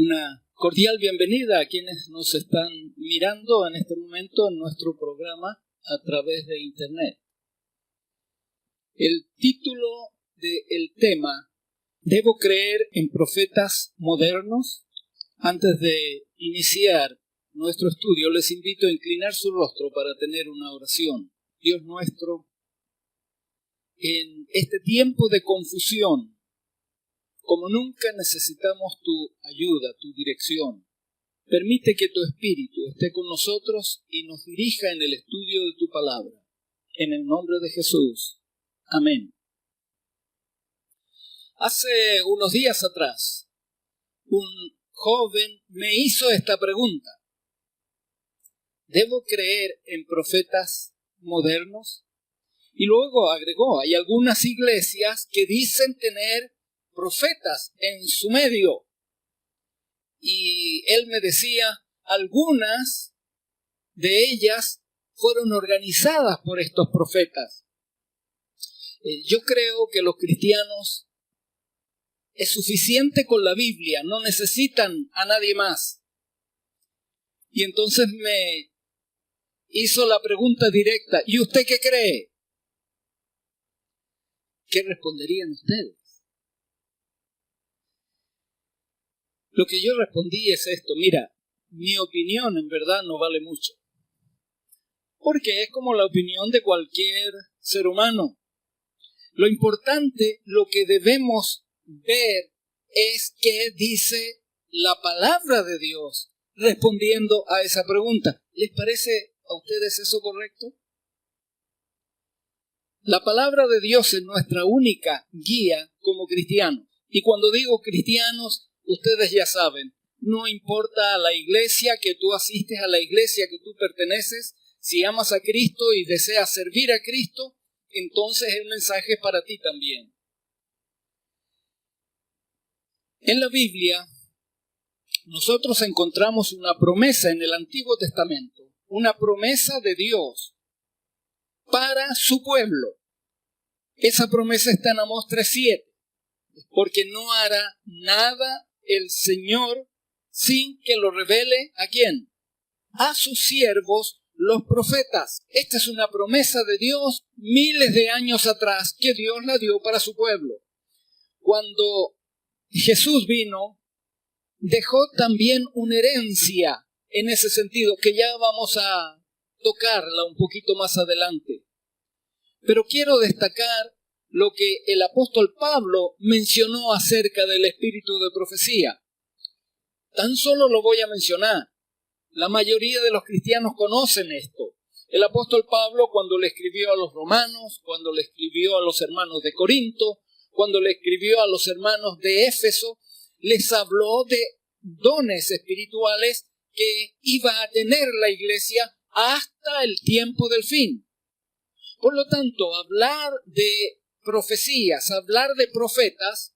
Una cordial bienvenida a quienes nos están mirando en este momento en nuestro programa a través de Internet. El título del tema, ¿debo creer en profetas modernos? Antes de iniciar nuestro estudio, les invito a inclinar su rostro para tener una oración. Dios nuestro, en este tiempo de confusión, como nunca necesitamos tu ayuda, tu dirección. Permite que tu Espíritu esté con nosotros y nos dirija en el estudio de tu palabra. En el nombre de Jesús. Amén. Hace unos días atrás, un joven me hizo esta pregunta. ¿Debo creer en profetas modernos? Y luego agregó, hay algunas iglesias que dicen tener profetas en su medio. Y él me decía, algunas de ellas fueron organizadas por estos profetas. Yo creo que los cristianos es suficiente con la Biblia, no necesitan a nadie más. Y entonces me hizo la pregunta directa, ¿y usted qué cree? ¿Qué responderían ustedes? Lo que yo respondí es esto, mira, mi opinión en verdad no vale mucho. Porque es como la opinión de cualquier ser humano. Lo importante, lo que debemos ver es qué dice la palabra de Dios respondiendo a esa pregunta. ¿Les parece a ustedes eso correcto? La palabra de Dios es nuestra única guía como cristianos. Y cuando digo cristianos, ustedes ya saben, no importa a la iglesia que tú asistes, a la iglesia que tú perteneces, si amas a Cristo y deseas servir a Cristo, entonces el mensaje es para ti también. En la Biblia, nosotros encontramos una promesa en el Antiguo Testamento, una promesa de Dios para su pueblo. Esa promesa está en Amós 3:7, porque no hará nada el Señor sin que lo revele ¿a quién? A sus siervos, los profetas. Esta es una promesa de Dios miles de años atrás que Dios la dio para su pueblo. Cuando Jesús vino, dejó también una herencia en ese sentido, que ya vamos a tocarla un poquito más adelante. Pero quiero destacar lo que el apóstol Pablo mencionó acerca del espíritu de profecía. Tan solo lo voy a mencionar. La mayoría de los cristianos conocen esto. El apóstol Pablo, cuando le escribió a los romanos, cuando le escribió a los hermanos de Corinto, cuando le escribió a los hermanos de Éfeso, les habló de dones espirituales que iba a tener la iglesia hasta el tiempo del fin. Por lo tanto, hablar de profecías, hablar de profetas,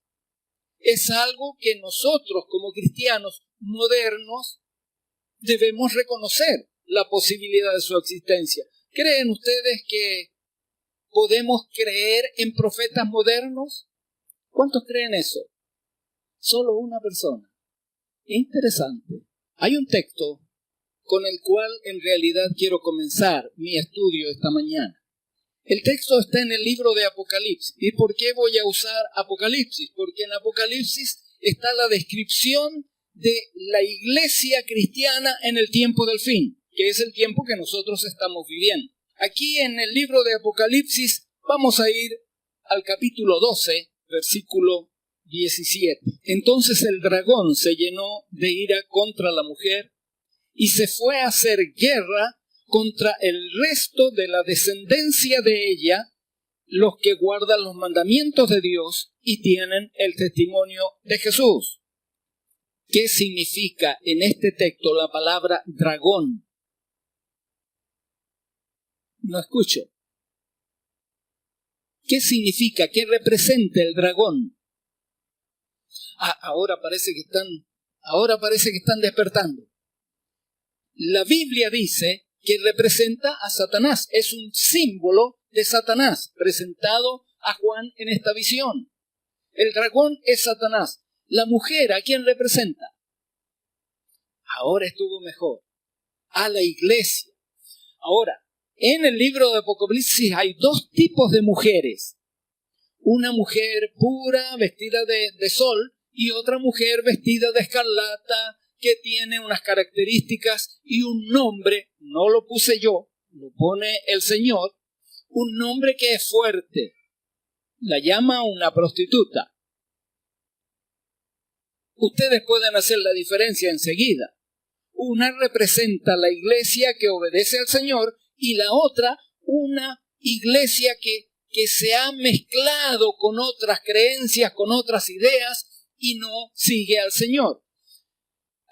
es algo que nosotros como cristianos modernos debemos reconocer la posibilidad de su existencia. ¿Creen ustedes que podemos creer en profetas modernos? ¿Cuántos creen eso? Solo una persona. Interesante. Hay un texto con el cual en realidad quiero comenzar mi estudio esta mañana. El texto está en el libro de Apocalipsis. ¿Y por qué voy a usar Apocalipsis? Porque en Apocalipsis está la descripción de la iglesia cristiana en el tiempo del fin, que es el tiempo que nosotros estamos viviendo. Aquí en el libro de Apocalipsis vamos a ir al capítulo 12, versículo 17. Entonces el dragón se llenó de ira contra la mujer y se fue a hacer guerra contra el resto de la descendencia de ella, los que guardan los mandamientos de Dios y tienen el testimonio de Jesús. ¿Qué significa en este texto la palabra dragón? No escucho. ¿Qué significa? ¿Qué representa el dragón? Ahora parece que están despertando. La Biblia dice que representa a Satanás. Es un símbolo de Satanás presentado a Juan en esta visión. El dragón es Satanás. La mujer, ¿a quién representa? Ahora estuvo mejor. A la iglesia. Ahora, en el libro de Apocalipsis hay dos tipos de mujeres. Una mujer pura, vestida de sol, y otra mujer vestida de escarlata, que tiene unas características y un nombre, no lo puse yo, lo pone el Señor, un nombre que es fuerte. La llama una prostituta. Ustedes pueden hacer la diferencia enseguida. Una representa la iglesia que obedece al Señor y la otra una iglesia que se ha mezclado con otras creencias, con otras ideas y no sigue al Señor.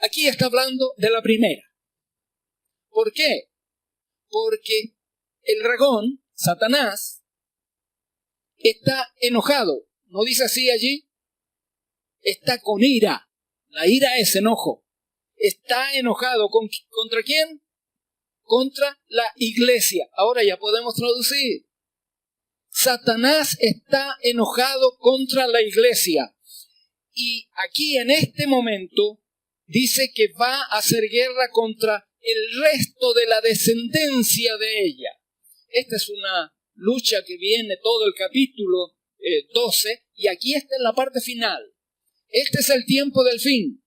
Aquí está hablando de la primera. ¿Por qué? Porque el dragón, Satanás, está enojado. ¿No dice así allí? Está con ira. La ira es enojo. Está enojado. ¿Contra quién? Contra la iglesia. Ahora ya podemos traducir. Satanás está enojado contra la iglesia. Y aquí en este momento dice que va a hacer guerra contra el resto de la descendencia de ella. Esta es una lucha que viene todo el capítulo 12 y aquí está en la parte final. Este es el tiempo del fin.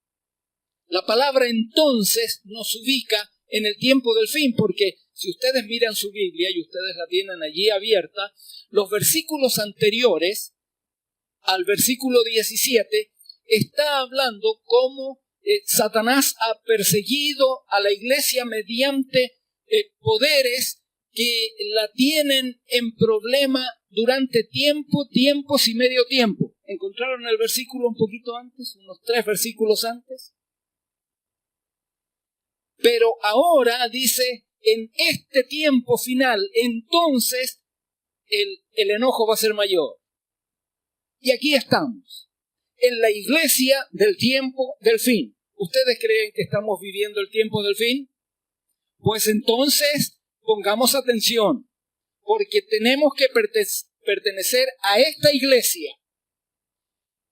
La palabra entonces nos ubica en el tiempo del fin, porque si ustedes miran su Biblia y ustedes la tienen allí abierta, los versículos anteriores al versículo 17 está hablando cómo Satanás ha perseguido a la iglesia mediante poderes que la tienen en problema durante tiempos y medio tiempo. ¿Encontraron el versículo un poquito antes? Unos 3 versículos antes. Pero ahora dice, en este tiempo final, entonces el enojo va a ser mayor. Y aquí estamos, en la iglesia del tiempo del fin. ¿Ustedes creen que estamos viviendo el tiempo del fin? Pues entonces pongamos atención, porque tenemos que pertenecer a esta iglesia.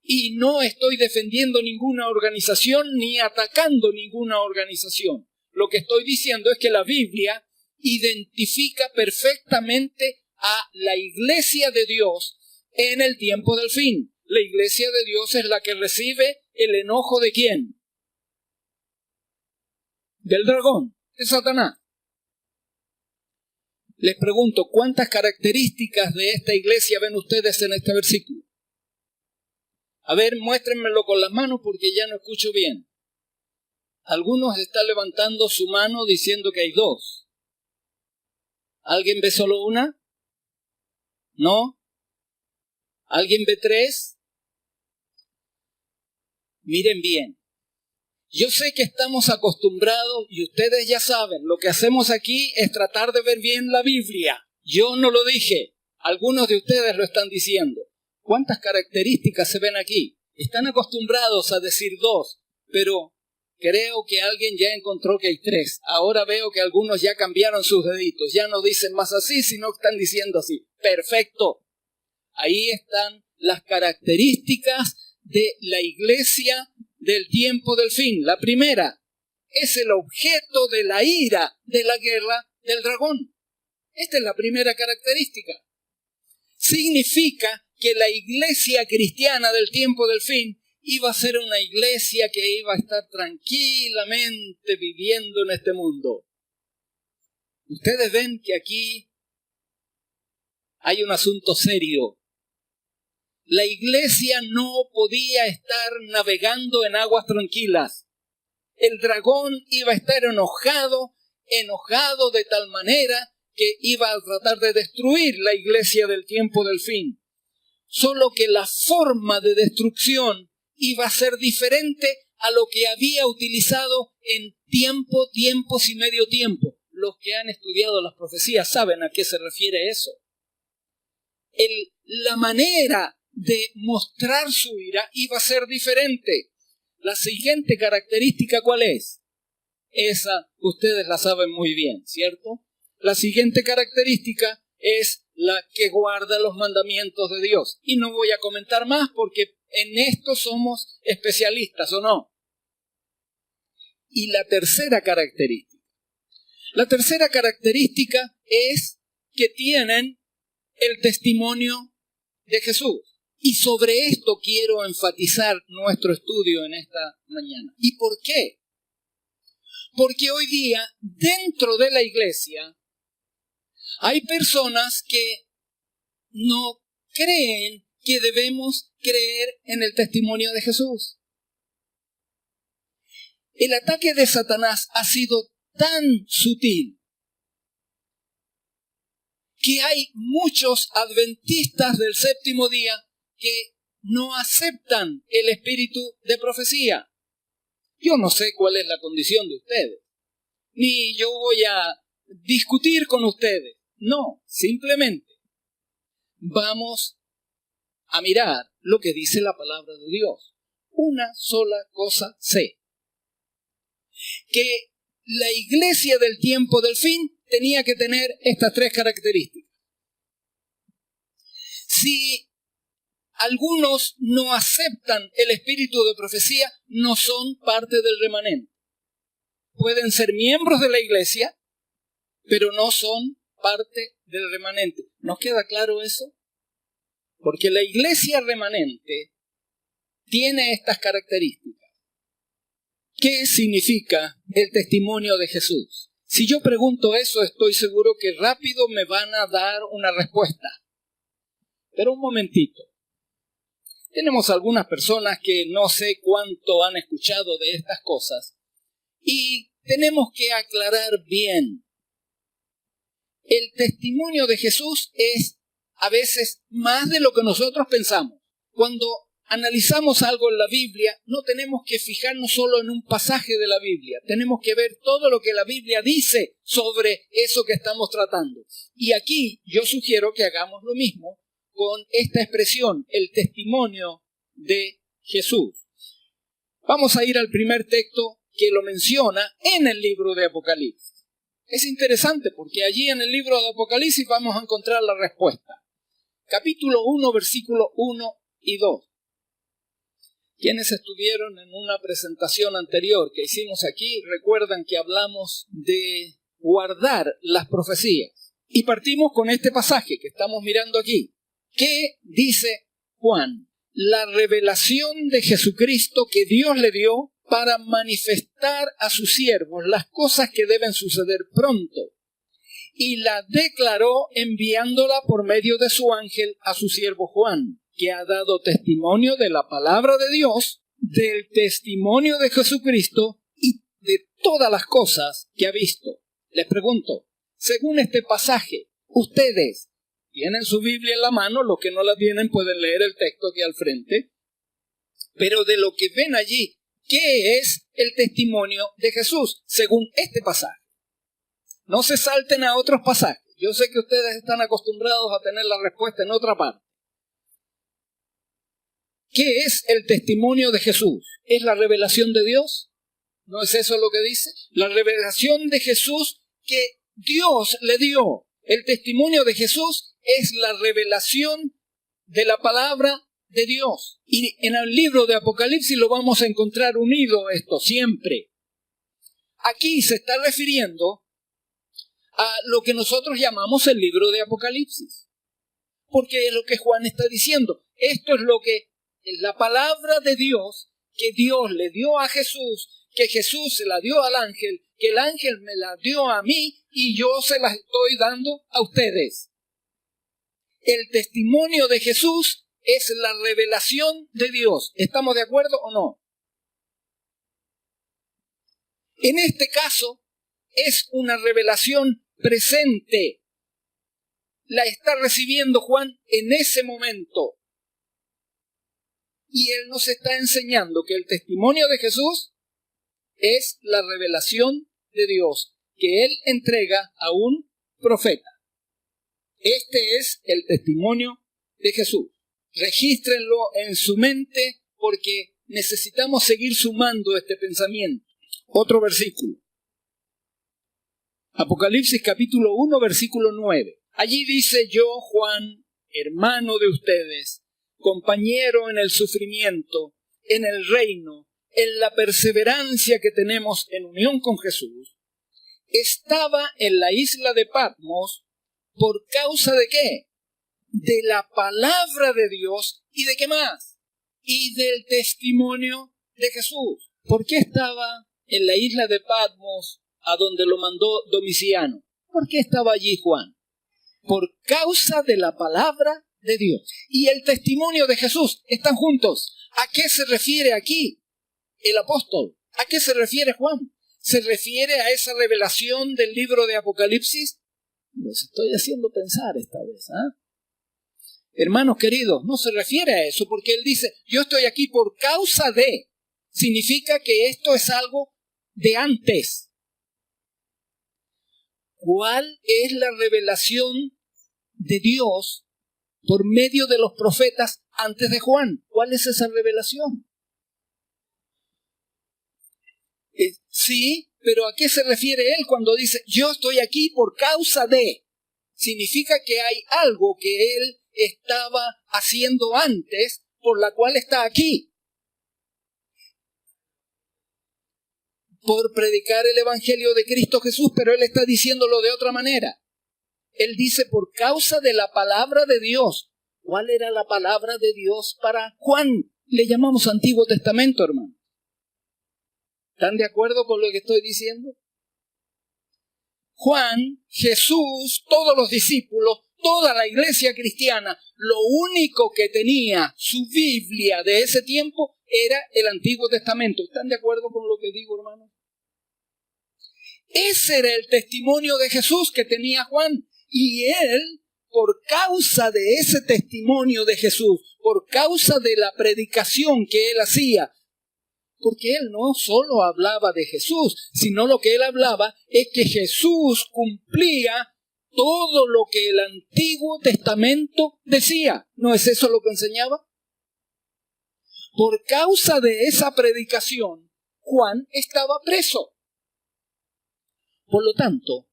Y no estoy defendiendo ninguna organización ni atacando ninguna organización. Lo que estoy diciendo es que la Biblia identifica perfectamente a la iglesia de Dios en el tiempo del fin. La iglesia de Dios es la que recibe el enojo ¿de quién? Del dragón, de Satanás. Les pregunto, ¿cuántas características de esta iglesia ven ustedes en este versículo? A ver, muéstrenmelo con las manos porque ya no escucho bien. Algunos están levantando su mano diciendo que hay 2. ¿Alguien ve solo una? ¿No? ¿Alguien ve 3? Miren bien. Yo sé que estamos acostumbrados, y ustedes ya saben, lo que hacemos aquí es tratar de ver bien la Biblia. Yo no lo dije, algunos de ustedes lo están diciendo. ¿Cuántas características se ven aquí? Están acostumbrados a decir 2, pero creo que alguien ya encontró que hay 3. Ahora veo que algunos ya cambiaron sus deditos, ya no dicen más así, sino que están diciendo así. Perfecto. Ahí están las características de la iglesia del tiempo del fin. La primera es el objeto de la ira de la guerra del dragón. Esta es la primera característica. Significa que la iglesia cristiana del tiempo del fin iba a ser una iglesia que iba a estar tranquilamente viviendo en este mundo. Ustedes ven que aquí hay un asunto serio. La iglesia no podía estar navegando en aguas tranquilas. El dragón iba a estar enojado de tal manera que iba a tratar de destruir la iglesia del tiempo del fin. Solo que la forma de destrucción iba a ser diferente a lo que había utilizado en tiempos y medio tiempo. Los que han estudiado las profecías saben a qué se refiere eso. La manera de mostrar su ira iba a ser diferente. La siguiente característica, ¿cuál es? Esa ustedes la saben muy bien, ¿cierto? La siguiente característica es la que guarda los mandamientos de Dios. Y no voy a comentar más porque en esto somos especialistas, ¿o no? y la tercera característica. La tercera característica es que tienen el testimonio de Jesús. Y sobre esto quiero enfatizar nuestro estudio en esta mañana. ¿Y por qué? Porque hoy día, dentro de la iglesia, hay personas que no creen que debemos creer en el testimonio de Jesús. El ataque de Satanás ha sido tan sutil que hay muchos adventistas del séptimo día que no aceptan el espíritu de profecía. Yo no sé cuál es la condición de ustedes, ni yo voy a discutir con ustedes. No, simplemente vamos a mirar lo que dice la palabra de Dios. Una sola cosa sé: que la iglesia del tiempo del fin tenía que tener estas tres características. Si algunos no aceptan el espíritu de profecía, no son parte del remanente. Pueden ser miembros de la iglesia, pero no son parte del remanente. ¿Nos queda claro eso? Porque la iglesia remanente tiene estas características. ¿Qué significa el testimonio de Jesús? Si yo pregunto eso, estoy seguro que rápido me van a dar una respuesta. Pero un momentito. Tenemos algunas personas que no sé cuánto han escuchado de estas cosas y tenemos que aclarar bien. El testimonio de Jesús es a veces más de lo que nosotros pensamos. Cuando analizamos algo en la Biblia, no tenemos que fijarnos solo en un pasaje de la Biblia. Tenemos que ver todo lo que la Biblia dice sobre eso que estamos tratando. Y aquí yo sugiero que hagamos lo mismo con esta expresión, el testimonio de Jesús. Vamos a ir al primer texto que lo menciona en el libro de Apocalipsis. Es interesante porque allí en el libro de Apocalipsis vamos a encontrar la respuesta. Capítulo 1, versículo 1 y 2. Quienes estuvieron en una presentación anterior que hicimos aquí, recuerdan que hablamos de guardar las profecías. Y partimos con este pasaje que estamos mirando aquí. ¿Qué dice Juan? La revelación de Jesucristo que Dios le dio para manifestar a sus siervos las cosas que deben suceder pronto. Y la declaró enviándola por medio de su ángel a su siervo Juan, que ha dado testimonio de la palabra de Dios, del testimonio de Jesucristo y de todas las cosas que ha visto. Les pregunto, según este pasaje, ustedes tienen su Biblia en la mano, los que no la tienen pueden leer el texto aquí al frente, pero de lo que ven allí, ¿qué es el testimonio de Jesús según este pasaje? No se salten a otros pasajes. Yo sé que ustedes están acostumbrados a tener la respuesta en otra parte. ¿Qué es el testimonio de Jesús? ¿Es la revelación de Dios? ¿No es eso lo que dice? La revelación de Jesús que Dios le dio. El testimonio de Jesús es la revelación de la palabra de Dios. Y en el libro de Apocalipsis lo vamos a encontrar unido esto siempre. Aquí se está refiriendo a lo que nosotros llamamos el libro de Apocalipsis. Porque es lo que Juan está diciendo. Esto es lo que la palabra de Dios, que Dios le dio a Jesús, que Jesús se la dio al ángel, que el ángel me la dio a mí y yo se la estoy dando a ustedes. El testimonio de Jesús es la revelación de Dios. ¿Estamos de acuerdo o no? En este caso, es una revelación presente. La está recibiendo Juan en ese momento. Y él nos está enseñando que el testimonio de Jesús es la revelación de Dios, que él entrega a un profeta. Este es el testimonio de Jesús. Regístrenlo en su mente porque necesitamos seguir sumando este pensamiento. Otro versículo. Apocalipsis capítulo 1, versículo 9. Allí dice: yo, Juan, hermano de ustedes, compañero en el sufrimiento, en el reino en la perseverancia que tenemos en unión con Jesús, estaba en la isla de Patmos por causa de ¿qué? De la palabra de Dios y de qué más, y del testimonio de Jesús. ¿Por qué estaba en la isla de Patmos a donde lo mandó Domiciano? ¿Por qué estaba allí Juan? Por causa de la palabra de Dios y el testimonio de Jesús. Están juntos. ¿A qué se refiere aquí el apóstol? ¿A qué se refiere Juan? ¿Se refiere a esa revelación del libro de Apocalipsis? Los estoy haciendo pensar esta vez, ¿ah? Hermanos queridos, no se refiere a eso, porque él dice, yo estoy aquí por causa de. Significa que esto es algo de antes. ¿Cuál es la revelación de Dios por medio de los profetas antes de Juan? ¿Cuál es esa revelación? Sí, pero ¿a qué se refiere él cuando dice, yo estoy aquí por causa de? Significa que hay algo que él estaba haciendo antes por la cual está aquí. Por predicar el evangelio de Cristo Jesús, pero él está diciéndolo de otra manera. Él dice por causa de la palabra de Dios. ¿Cuál era la palabra de Dios para Juan? Le llamamos Antiguo Testamento, hermano. ¿Están de acuerdo con lo que estoy diciendo? Juan, Jesús, todos los discípulos, toda la iglesia cristiana, lo único que tenía su Biblia de ese tiempo era el Antiguo Testamento. ¿Están de acuerdo con lo que digo, hermano? Ese era el testimonio de Jesús que tenía Juan. Y él, por causa de ese testimonio de Jesús, por causa de la predicación que él hacía, porque él no solo hablaba de Jesús, sino lo que él hablaba es que Jesús cumplía todo lo que el Antiguo Testamento decía. ¿No es eso lo que enseñaba? Por causa de esa predicación, Juan estaba preso. Por lo tanto,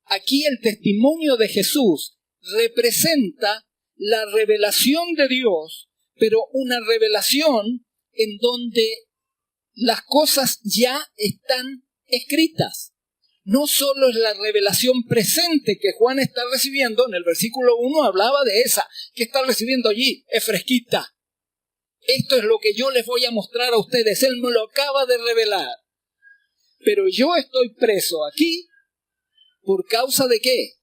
aquí el testimonio de Jesús representa la revelación de Dios, pero una revelación en donde las cosas ya están escritas. No solo es la revelación presente que Juan está recibiendo, en el versículo 1 hablaba de esa, que está recibiendo allí, es fresquita. Esto es lo que yo les voy a mostrar a ustedes, él me lo acaba de revelar. Pero yo estoy preso aquí, ¿por causa de qué?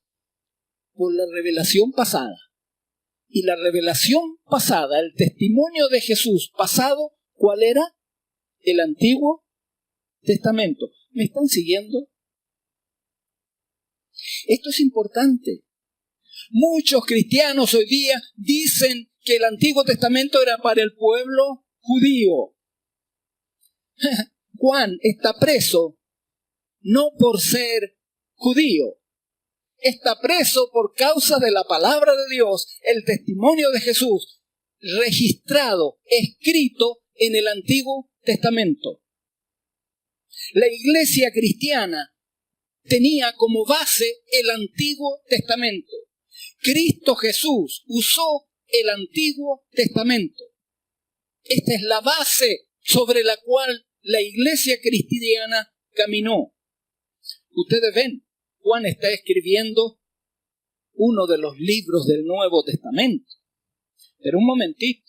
Por la revelación pasada. Y la revelación pasada, el testimonio de Jesús pasado, ¿cuál era? El Antiguo Testamento. ¿Me están siguiendo? Esto es importante. Muchos cristianos hoy día dicen que el Antiguo Testamento era para el pueblo judío. Juan está preso no por ser judío. Está preso por causa de la palabra de Dios, el testimonio de Jesús, registrado, escrito en el Antiguo Testamento. La iglesia cristiana tenía como base el Antiguo Testamento. Cristo Jesús usó el Antiguo Testamento. Esta es la base sobre la cual la iglesia cristiana caminó. Ustedes ven, Juan está escribiendo uno de los libros del Nuevo Testamento. Pero un momentito.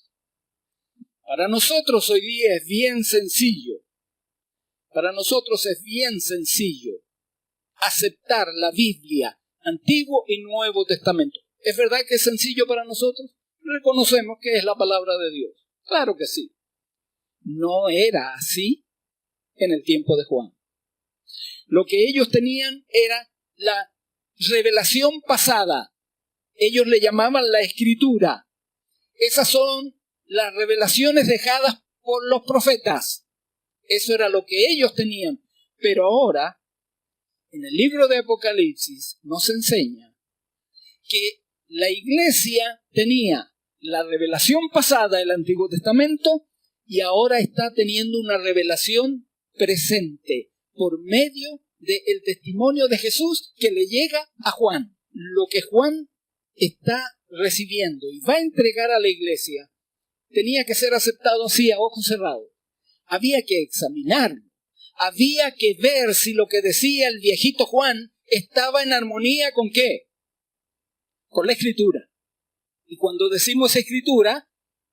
Para nosotros hoy día es bien sencillo. Para nosotros es bien sencillo aceptar la Biblia, Antiguo y Nuevo Testamento. ¿Es verdad que es sencillo para nosotros? Reconocemos que es la palabra de Dios. Claro que sí. No era así en el tiempo de Juan. Lo que ellos tenían era la revelación pasada. Ellos le llamaban la Escritura. Esas son las revelaciones dejadas por los profetas. Eso era lo que ellos tenían. Pero ahora, en el libro de Apocalipsis, nos enseña que la iglesia tenía la revelación pasada del Antiguo Testamento y ahora está teniendo una revelación presente por medio del testimonio de Jesús que le llega a Juan. Lo que Juan está recibiendo y va a entregar a la iglesia tenía que ser aceptado así a ojos cerrados. había que examinarlo. Había que ver si lo que decía el viejito Juan estaba en armonía ¿con qué? Con la Escritura. Y cuando decimos Escritura,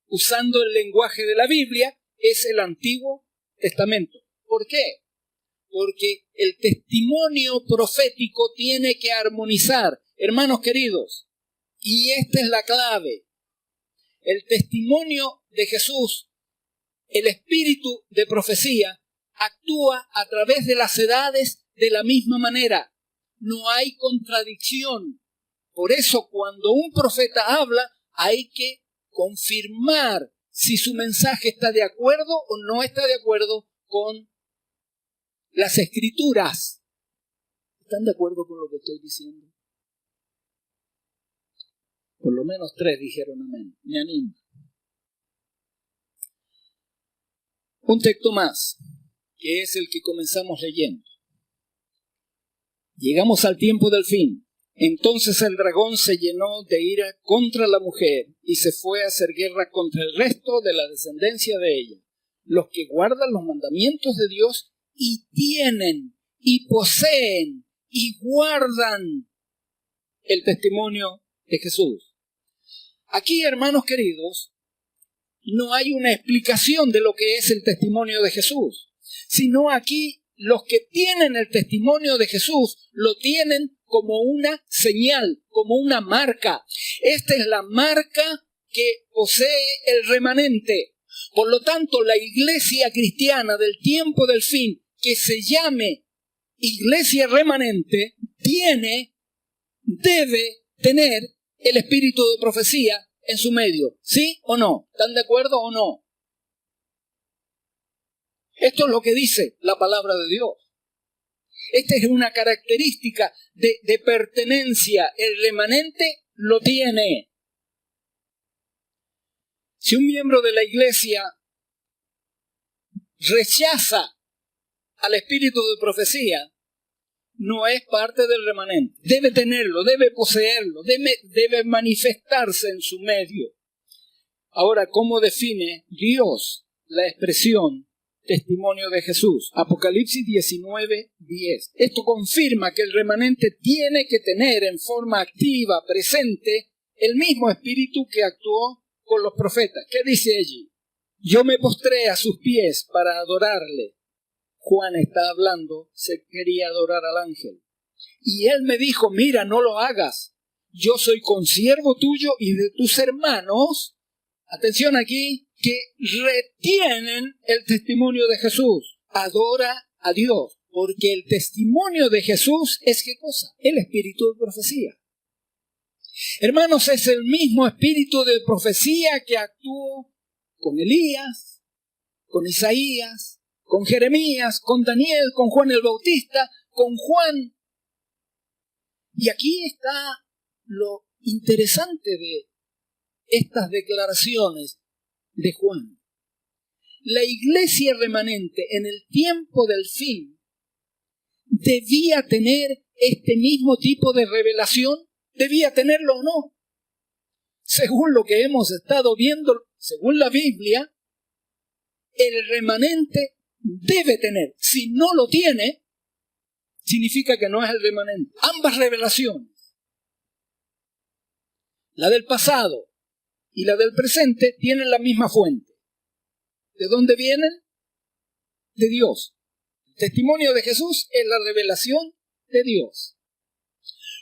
usando el lenguaje de la Biblia, es el Antiguo Testamento. ¿Por qué? Porque el testimonio profético tiene que armonizar. Hermanos queridos, y esta es la clave. El testimonio de Jesús, el espíritu de profecía, actúa a través de las edades de la misma manera. No hay contradicción. Por eso, cuando un profeta habla, hay que confirmar si su mensaje está de acuerdo o no está de acuerdo con las Escrituras. ¿Están de acuerdo con lo que estoy diciendo? Por lo menos 3 dijeron amén. Me animo. Un texto más, que es el que comenzamos leyendo. Llegamos al tiempo del fin. Entonces el dragón se llenó de ira contra la mujer y se fue a hacer guerra contra el resto de la descendencia de ella, los que guardan los mandamientos de Dios y tienen y poseen y guardan el testimonio de Jesús. Aquí, hermanos queridos, no hay una explicación de lo que es el testimonio de Jesús, sino aquí los que tienen el testimonio de Jesús lo tienen como una señal, como una marca. Esta es la marca que posee el remanente. Por lo tanto, la iglesia cristiana del tiempo del fin, que se llame iglesia remanente, debe tener el espíritu de profecía en su medio. ¿Sí o no? ¿Están de acuerdo o no? Esto es lo que dice la palabra de Dios. Esta es una característica de pertenencia. El remanente lo tiene. Si un miembro de la iglesia rechaza al espíritu de profecía, no es parte del remanente. Debe tenerlo, debe poseerlo, debe manifestarse en su medio. Ahora, ¿cómo define Dios la expresión testimonio de Jesús? Apocalipsis 19:10. Esto confirma que el remanente tiene que tener en forma activa, presente, el mismo espíritu que actuó con los profetas. ¿Qué dice allí? Yo me postré a sus pies para adorarle. Juan está hablando, se quería adorar al ángel. Y él me dijo, mira, no lo hagas. Yo soy consiervo tuyo y de tus hermanos, atención aquí, que retienen el testimonio de Jesús. Adora a Dios, porque el testimonio de Jesús es ¿qué cosa? El espíritu de profecía. Hermanos, es el mismo espíritu de profecía que actuó con Elías, con Isaías, con Jeremías, con Daniel, con Juan el Bautista, con Juan. Y aquí está lo interesante de estas declaraciones de Juan. La iglesia remanente en el tiempo del fin debía tener este mismo tipo de revelación. ¿Debía tenerlo o no? Según lo que hemos estado viendo, según la Biblia, el remanente debe tener. Si no lo tiene, significa que no es el remanente. Ambas revelaciones, la del pasado y la del presente, tienen la misma fuente. ¿De dónde vienen? De Dios. El testimonio de Jesús es la revelación de Dios.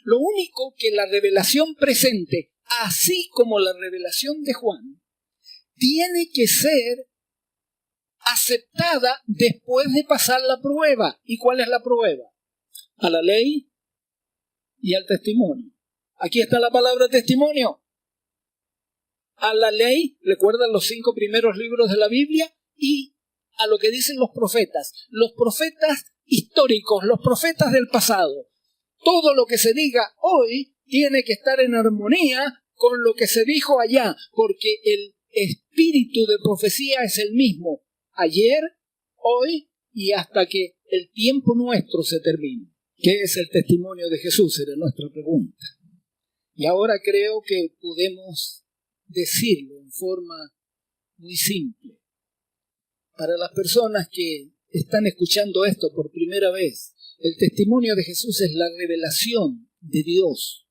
Lo único que la revelación presente, así como la revelación de Juan, tiene que ser aceptada después de pasar la prueba. ¿Y cuál es la prueba? A la ley y al testimonio. Aquí está la palabra testimonio. A la ley, recuerdan los 5 primeros libros de la Biblia, y a lo que dicen los profetas históricos, los profetas del pasado. Todo lo que se diga hoy tiene que estar en armonía con lo que se dijo allá, porque el espíritu de profecía es el mismo, ayer, hoy y hasta que el tiempo nuestro se termine. ¿Qué es el testimonio de Jesús? Era nuestra pregunta. Y ahora creo que podemos decirlo en forma muy simple. Para las personas que están escuchando esto por primera vez, el testimonio de Jesús es la revelación de Dios.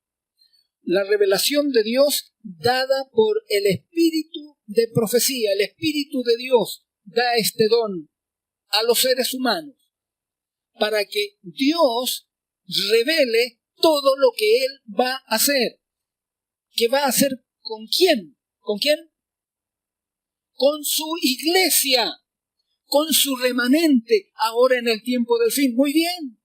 La revelación de Dios dada por el Espíritu de profecía. El Espíritu de Dios da este don a los seres humanos para que Dios revele todo lo que Él va a hacer. ¿Qué va a hacer con quién? ¿Con quién? Con su iglesia, con su remanente, ahora en el tiempo del fin. Muy bien.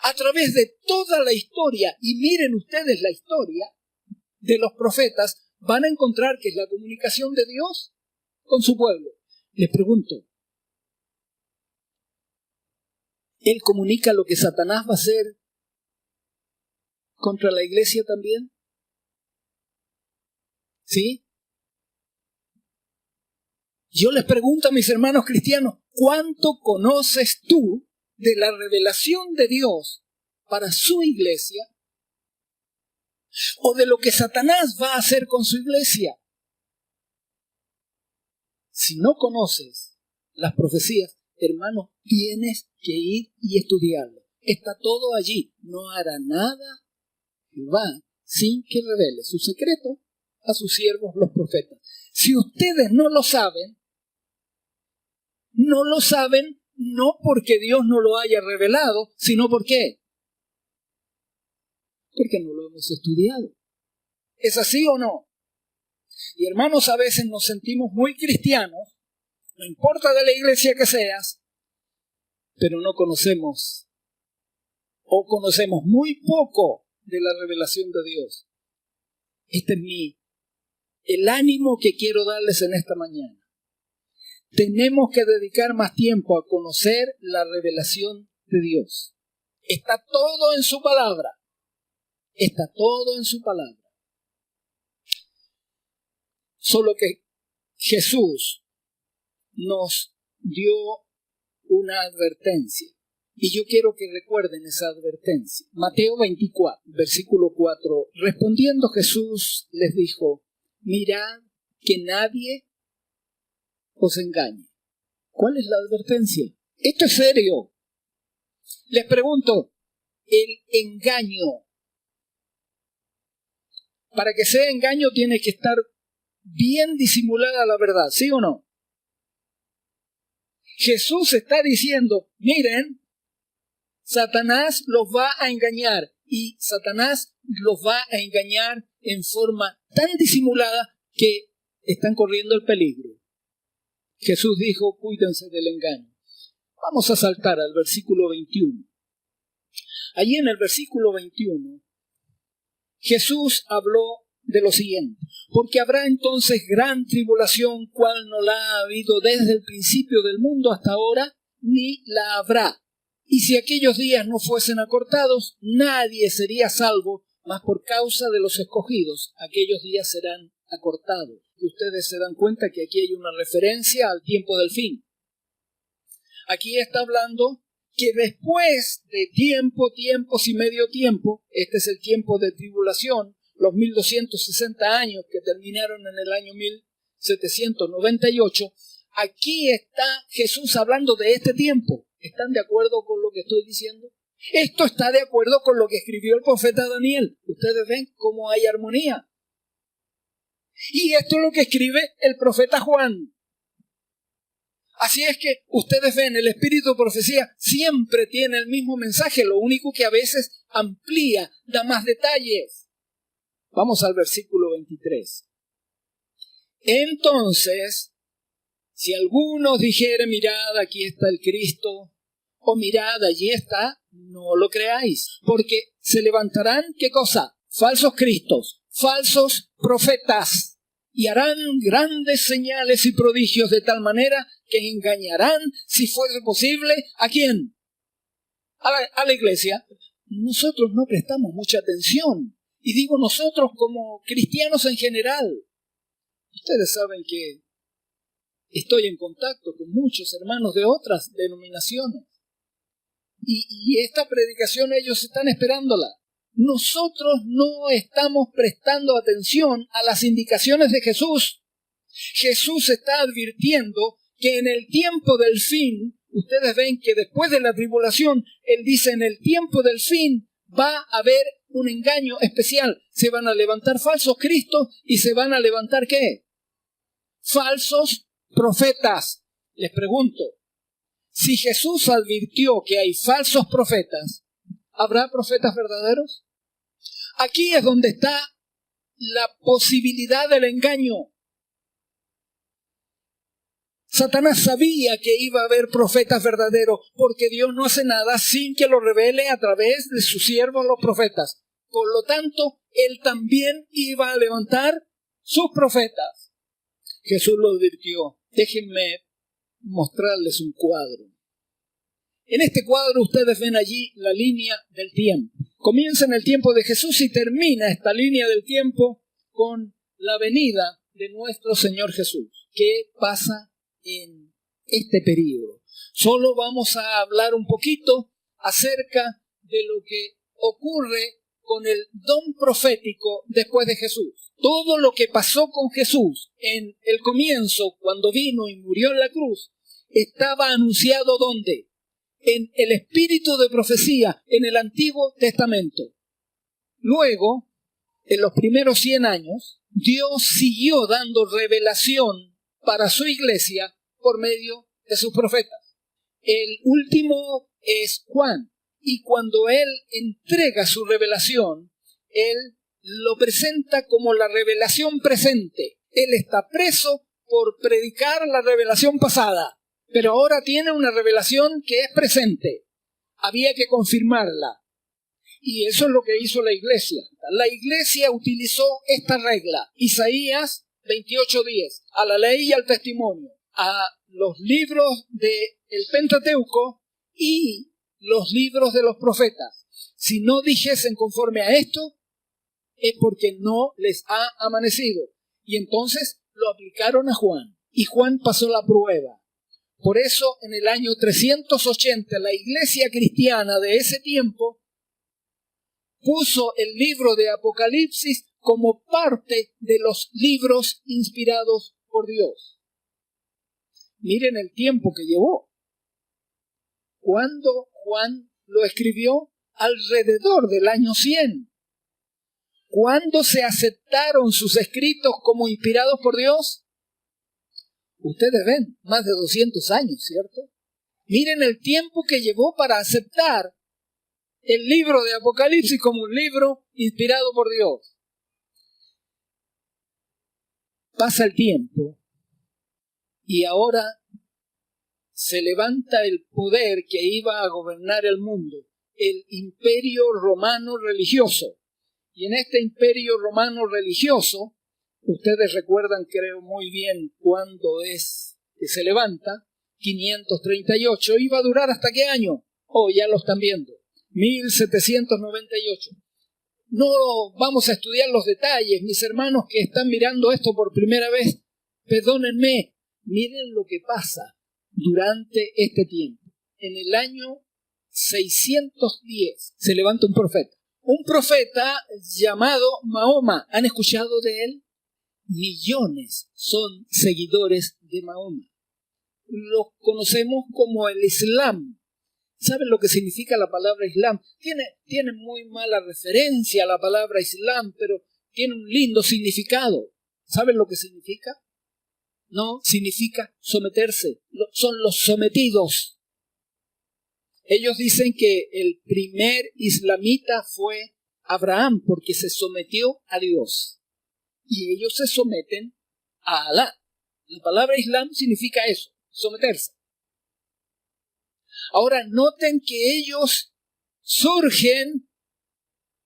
A través de toda la historia, y miren ustedes la historia de los profetas, van a encontrar que es la comunicación de Dios con su pueblo. Les pregunto, ¿Él comunica lo que Satanás va a hacer contra la iglesia también? ¿Sí? Yo les pregunto a mis hermanos cristianos, ¿cuánto conoces tú de la revelación de Dios para su iglesia o de lo que Satanás va a hacer con su iglesia? Si no conoces las profecías, hermano, tienes que ir y estudiarlo. Está todo allí. No hará nada Jehová sin que revele su secreto a sus siervos los profetas. Si ustedes no lo saben no porque Dios no lo haya revelado, sino ¿por qué? Porque no lo hemos estudiado. ¿Es así o no? Y hermanos, a veces nos sentimos muy cristianos, no importa de la iglesia que seas, pero no conocemos o conocemos muy poco de la revelación de Dios. Este es el ánimo que quiero darles en esta mañana. Tenemos que dedicar más tiempo a conocer la revelación de Dios. Está todo en su palabra. Está todo en su palabra. Solo que Jesús nos dio una advertencia. Y yo quiero que recuerden esa advertencia. Mateo 24, versículo 4. Respondiendo Jesús les dijo, mirad que nadie os engañe. ¿Cuál es la advertencia? Esto es serio. Les pregunto, el engaño. Para que sea engaño tiene que estar bien disimulada la verdad, ¿sí o no? Jesús está diciendo, miren, Satanás los va a engañar y Satanás los va a engañar en forma tan disimulada que están corriendo el peligro. Jesús dijo, cuídense del engaño. Vamos a saltar al versículo 21. Allí en el versículo 21, Jesús habló de lo siguiente, porque habrá entonces gran tribulación, cual no la ha habido desde el principio del mundo hasta ahora, ni la habrá. Y si aquellos días no fuesen acortados, nadie sería salvo, mas por causa de los escogidos, aquellos días serán acortados. Y ustedes se dan cuenta que aquí hay una referencia al tiempo del fin. Aquí está hablando que después de tiempos y medio tiempo, este es el tiempo de tribulación, los 1260 años que terminaron en el año 1798, aquí está Jesús hablando de este tiempo. ¿Están de acuerdo con lo que estoy diciendo? Esto está de acuerdo con lo que escribió el profeta Daniel. Ustedes ven cómo hay armonía. Y esto es lo que escribe el profeta Juan. Así es que ustedes ven, el espíritu de profecía siempre tiene el mismo mensaje, lo único que a veces amplía, da más detalles. Vamos al versículo 23. Entonces, si alguno dijere, mirad, aquí está el Cristo, o mirad, allí está, no lo creáis, porque se levantarán, ¿qué cosa? Falsos cristos, falsos profetas, y harán grandes señales y prodigios de tal manera que engañarán, si fuese posible, ¿a quién? A la iglesia. Nosotros no prestamos mucha atención, y digo nosotros como cristianos en general. Ustedes saben que estoy en contacto con muchos hermanos de otras denominaciones. Y esta predicación ellos están esperándola. Nosotros no estamos prestando atención a las indicaciones de Jesús. Jesús está advirtiendo que en el tiempo del fin, ustedes ven que después de la tribulación, Él dice, en el tiempo del fin va a haber un engaño especial. Se van a levantar falsos cristos y se van a levantar, ¿qué? Falsos profetas. Les pregunto, si Jesús advirtió que hay falsos profetas, ¿habrá profetas verdaderos? Aquí es donde está la posibilidad del engaño. Satanás sabía que iba a haber profetas verdaderos, porque Dios no hace nada sin que lo revele a través de sus siervos los profetas. Por lo tanto, Él también iba a levantar sus profetas. Jesús lo advirtió. Déjenme mostrarles un cuadro. En este cuadro ustedes ven allí la línea del tiempo. Comienza en el tiempo de Jesús y termina esta línea del tiempo con la venida de nuestro Señor Jesús. ¿Qué pasa en este periodo? Solo vamos a hablar un poquito acerca de lo que ocurre con el don profético después de Jesús. Todo lo que pasó con Jesús en el comienzo, cuando vino y murió en la cruz, estaba anunciado ¿dónde? En el espíritu de profecía, en el Antiguo Testamento. Luego, en los primeros 100 años, Dios siguió dando revelación para su iglesia por medio de sus profetas. El último es Juan, y cuando él entrega su revelación, él lo presenta como la revelación presente. Él está preso por predicar la revelación pasada, pero ahora tiene una revelación que es presente. Había que confirmarla. Y eso es lo que hizo la iglesia. La iglesia utilizó esta regla. Isaías 28:10. A la ley y al testimonio. A los libros del Pentateuco y los libros de los profetas. Si no dijesen conforme a esto, es porque no les ha amanecido. Y entonces lo aplicaron a Juan. Y Juan pasó la prueba. Por eso, en el año 380, la iglesia cristiana de ese tiempo puso el libro de Apocalipsis como parte de los libros inspirados por Dios. Miren el tiempo que llevó. ¿Cuándo Juan lo escribió? Alrededor del año 100. ¿Cuándo se aceptaron sus escritos como inspirados por Dios? Ustedes ven, más de 200 años, ¿cierto? Miren el tiempo que llevó para aceptar el libro de Apocalipsis como un libro inspirado por Dios. Pasa el tiempo y ahora se levanta el poder que iba a gobernar el mundo, el imperio romano religioso. Y en este imperio romano religioso, ustedes recuerdan, creo muy bien, cuándo es que se levanta, 538, ¿iba a durar hasta qué año? Ya lo están viendo, 1798. No vamos a estudiar los detalles, mis hermanos que están mirando esto por primera vez, perdónenme, miren lo que pasa durante este tiempo. En el año 610 se levanta un profeta llamado Mahoma. ¿Han escuchado de él? Millones son seguidores de Mahoma. Los conocemos como el Islam. ¿Saben lo que significa la palabra Islam? Tiene muy mala referencia a la palabra Islam, pero tiene un lindo significado. ¿Saben lo que significa? No, significa someterse. Son los sometidos. Ellos dicen que el primer islamita fue Abraham porque se sometió a Dios. Y ellos se someten a Alá. La palabra Islam significa eso, someterse. Ahora, noten que ellos surgen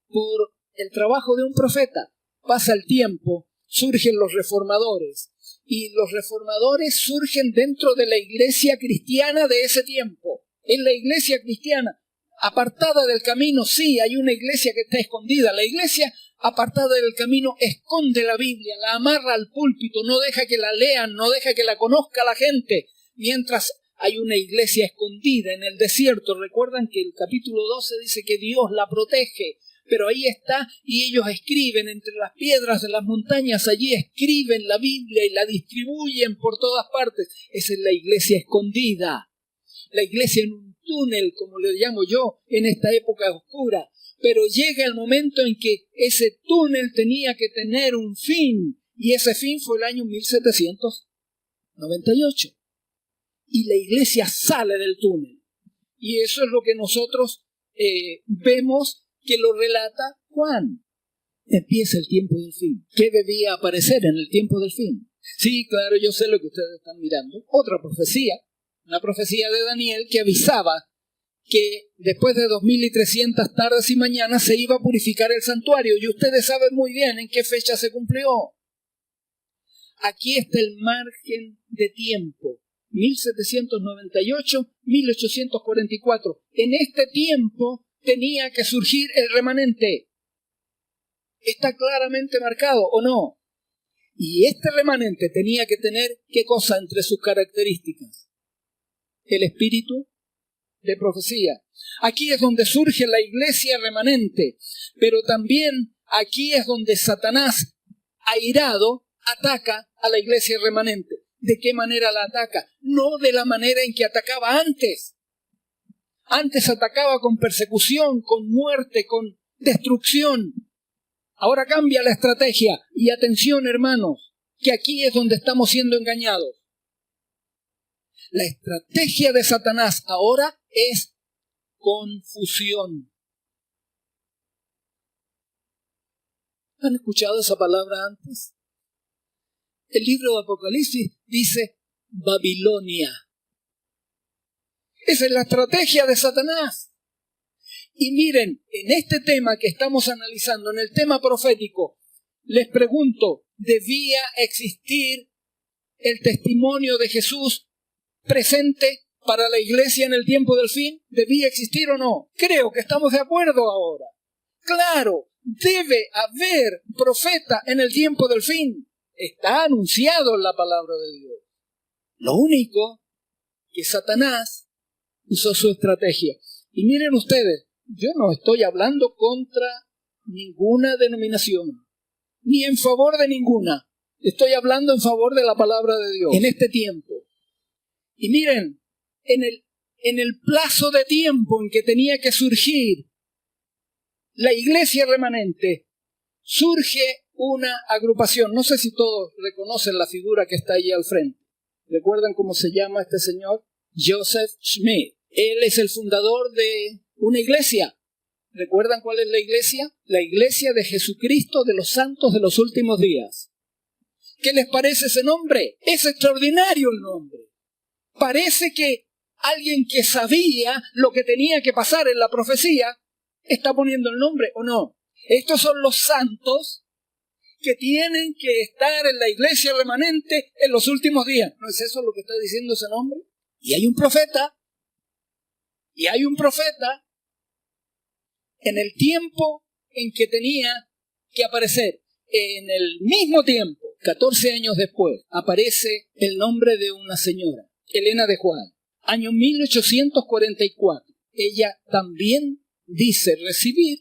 por el trabajo de un profeta. Pasa el tiempo, surgen los reformadores. Y los reformadores surgen dentro de la iglesia cristiana de ese tiempo. En la iglesia cristiana, apartada del camino, sí, hay una iglesia que está escondida. La iglesia apartada del camino esconde la Biblia, la amarra al púlpito, no deja que la lean, no deja que la conozca la gente. Mientras hay una iglesia escondida en el desierto. Recuerdan que el capítulo 12 dice que Dios la protege pero ahí está, y ellos escriben entre las piedras de las montañas, allí escriben la Biblia y la distribuyen por todas partes. Esa es la iglesia escondida, la iglesia en un túnel, como le llamo yo, en esta época oscura. Pero llega el momento en que ese túnel tenía que tener un fin, y ese fin fue el año 1798. Y la iglesia sale del túnel. Y eso es lo que nosotros vemos que lo relata Juan. Empieza el tiempo del fin. ¿Qué debía aparecer en el tiempo del fin? Sí, claro, yo sé lo que ustedes están mirando. Otra profecía, una profecía de Daniel que avisaba que después de 2300 tardes y mañanas se iba a purificar el santuario. Y ustedes saben muy bien en qué fecha se cumplió. Aquí está el margen de tiempo. 1798, 1844. En este tiempo tenía que surgir el remanente. ¿Está claramente marcado o no? Y este remanente tenía que tener, ¿qué cosa entre sus características? El espíritu de profecía. Aquí es donde surge la iglesia remanente, pero también aquí es donde Satanás, airado, ataca a la iglesia remanente. ¿De qué manera la ataca? No de la manera en que atacaba antes. Antes atacaba con persecución, con muerte, con destrucción. Ahora cambia la estrategia. Y atención, hermanos, que aquí es donde estamos siendo engañados. La estrategia de Satanás ahora es confusión. ¿Han escuchado esa palabra antes? El libro de Apocalipsis dice Babilonia. Esa es la estrategia de Satanás. Y miren, en este tema que estamos analizando, en el tema profético, les pregunto, ¿debía existir el testimonio de Jesús presente para la iglesia en el tiempo del fin? ¿Debía existir o no? Creo que estamos de acuerdo ahora. Claro, debe haber profeta en el tiempo del fin. Está anunciado en la palabra de Dios. Lo único que Satanás usó su estrategia. Y miren ustedes, yo no estoy hablando contra ninguna denominación, ni en favor de ninguna. Estoy hablando en favor de la palabra de Dios en este tiempo. Y miren, en el plazo de tiempo en que tenía que surgir la iglesia remanente, surge una agrupación. No sé si todos reconocen la figura que está allí al frente. ¿Recuerdan cómo se llama este señor? Joseph Smith. Él es el fundador de una iglesia. ¿Recuerdan cuál es la iglesia? La iglesia de Jesucristo de los santos de los últimos días. ¿Qué les parece ese nombre? Es extraordinario el nombre. Parece que alguien que sabía lo que tenía que pasar en la profecía está poniendo el nombre, ¿o no? Estos son los santos que tienen que estar en la iglesia remanente en los últimos días. ¿No es eso lo que está diciendo ese nombre? Y hay un profeta en el tiempo en que tenía que aparecer. En el mismo tiempo, 14 años después, aparece el nombre de una señora, Elena de Juárez, año 1844. Ella también dice recibir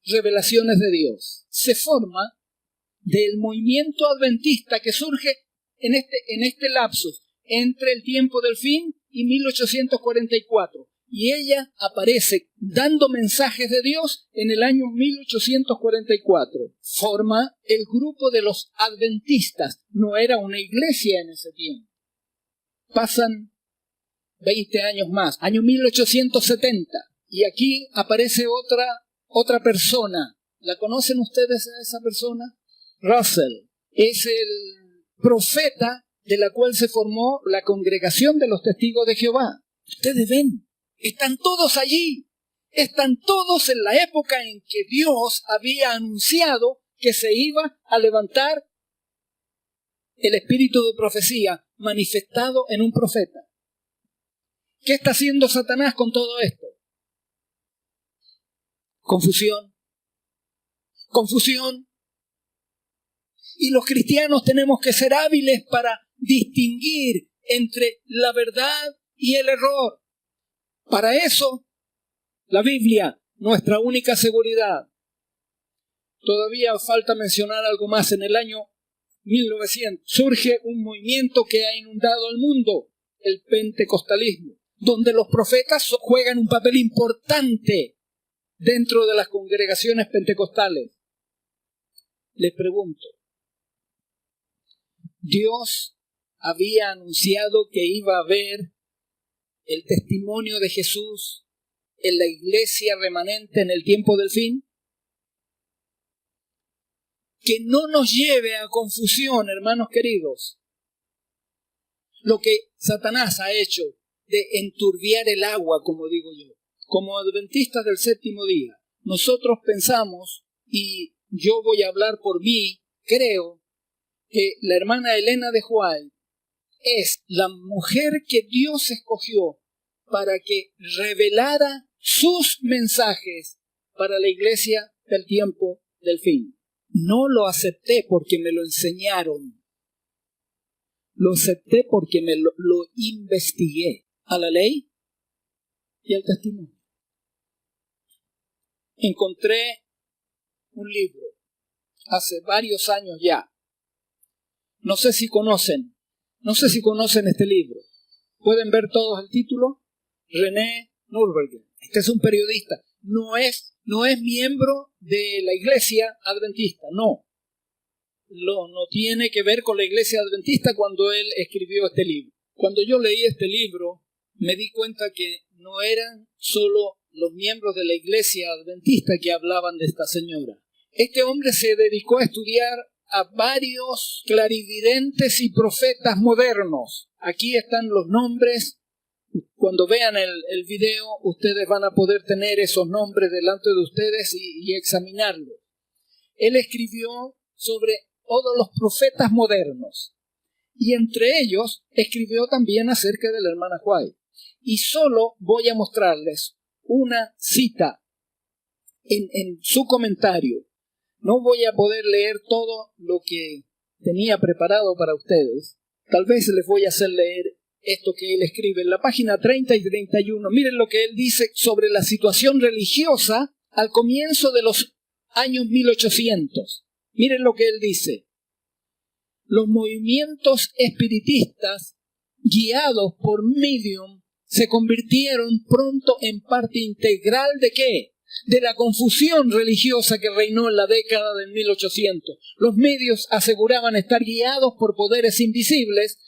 revelaciones de Dios. Se forma del movimiento adventista que surge en este lapsus entre el tiempo del fin y 1844. Y ella aparece dando mensajes de Dios en el año 1844. Forma el grupo de los adventistas. No era una iglesia en ese tiempo. Pasan 20 años más, año 1870. Y aquí aparece otra persona. ¿La conocen ustedes a esa persona? Russell. Es el profeta de la cual se formó la congregación de los testigos de Jehová. Ustedes ven, están todos allí. Están todos en la época en que Dios había anunciado que se iba a levantar el espíritu de profecía manifestado en un profeta. ¿Qué está haciendo Satanás con todo esto? Confusión. Confusión. Y los cristianos tenemos que ser hábiles para distinguir entre la verdad y el error. Para eso, la Biblia, nuestra única seguridad. Todavía falta mencionar algo más. En el año 1900 surge un movimiento que ha inundado el mundo, el pentecostalismo, donde los profetas juegan un papel importante dentro de las congregaciones pentecostales. Les pregunto, ¿Dios había anunciado que iba a haber el testimonio de Jesús en la iglesia remanente en el tiempo del fin? Que no nos lleve a confusión, hermanos queridos, lo que Satanás ha hecho de enturbiar el agua, como digo yo. Como adventistas del séptimo día, nosotros pensamos, y yo voy a hablar por mí, creo que la hermana Elena de White es la mujer que Dios escogió para que revelara sus mensajes para la iglesia del tiempo del fin. No lo acepté porque me lo enseñaron. Lo acepté porque lo investigué a la ley y al testimonio. Encontré un libro hace varios años ya. No sé si conocen este libro. ¿Pueden ver todos el título? René Nürberger. Este es un periodista. No es miembro de la iglesia adventista, no. No tiene que ver con la iglesia adventista cuando él escribió este libro. Cuando yo leí este libro, me di cuenta que no eran solo los miembros de la iglesia adventista que hablaban de esta señora. Este hombre se dedicó a estudiar a varios clarividentes y profetas modernos. Aquí están los nombres. Cuando vean el video, ustedes van a poder tener esos nombres delante de ustedes y examinarlos. Él escribió sobre todos los profetas modernos. Y entre ellos escribió también acerca de la hermana White. Y solo voy a mostrarles una cita en su comentario. No voy a poder leer todo lo que tenía preparado para ustedes. Tal vez les voy a hacer leer esto que él escribe en la página 30 y 31. Miren lo que él dice sobre la situación religiosa al comienzo de los años 1800. Miren lo que él dice. Los movimientos espiritistas guiados por medium se convirtieron pronto en parte integral ¿de qué? De la confusión religiosa que reinó en la década de 1800. Los medios aseguraban estar guiados por poderes invisibles,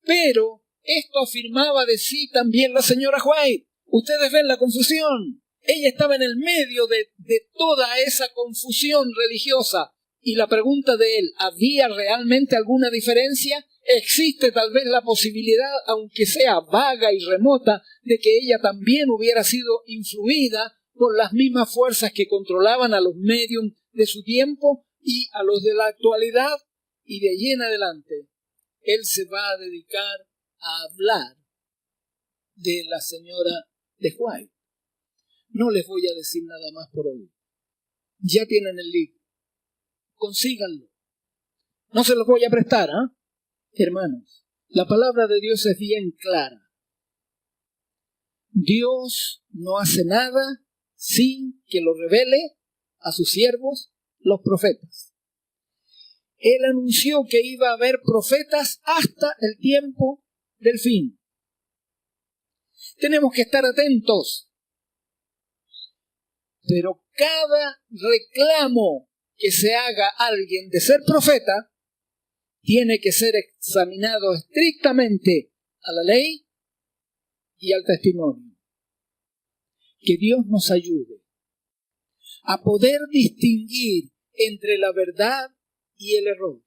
pero esto afirmaba de sí también la señora White. Ustedes ven la confusión. Ella estaba en el medio de toda esa confusión religiosa. Y la pregunta de él, ¿había realmente alguna diferencia? ¿Existe tal vez la posibilidad, aunque sea vaga y remota, de que ella también hubiera sido influida por las mismas fuerzas que controlaban a los medios de su tiempo y a los de la actualidad? Y de allí en adelante, él se va a dedicar a hablar de la señora de White. No les voy a decir nada más por hoy. Ya tienen el libro. Consíganlo. No se los voy a prestar, ¿ah? Hermanos, la palabra de Dios es bien clara. Dios no hace nada sin que lo revele a sus siervos, los profetas. Él anunció que iba a haber profetas hasta el tiempo del fin. Tenemos que estar atentos. Pero cada reclamo que se haga a alguien de ser profeta tiene que ser examinado estrictamente a la ley y al testimonio. Que Dios nos ayude a poder distinguir entre la verdad y el error.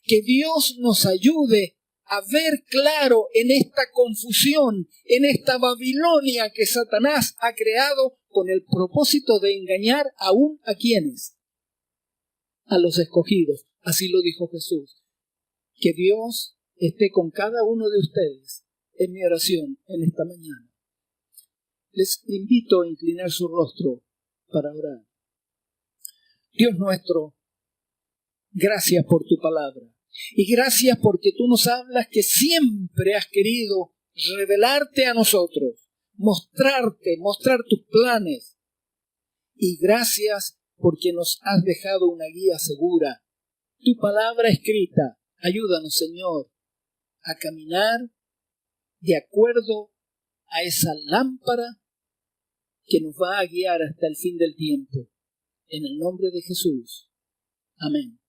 Que Dios nos ayude a ver claro en esta confusión, en esta Babilonia que Satanás ha creado con el propósito de engañar aún a quienes, a los escogidos. Así lo dijo Jesús. Que Dios esté con cada uno de ustedes en mi oración en esta mañana. Les invito a inclinar su rostro para orar. Dios nuestro, gracias por tu palabra. Y gracias porque tú nos hablas que siempre has querido revelarte a nosotros, mostrar tus planes. Y gracias porque nos has dejado una guía segura. Tu palabra escrita, ayúdanos, Señor, a caminar de acuerdo a esa lámpara que nos va a guiar hasta el fin del tiempo. En el nombre de Jesús. Amén.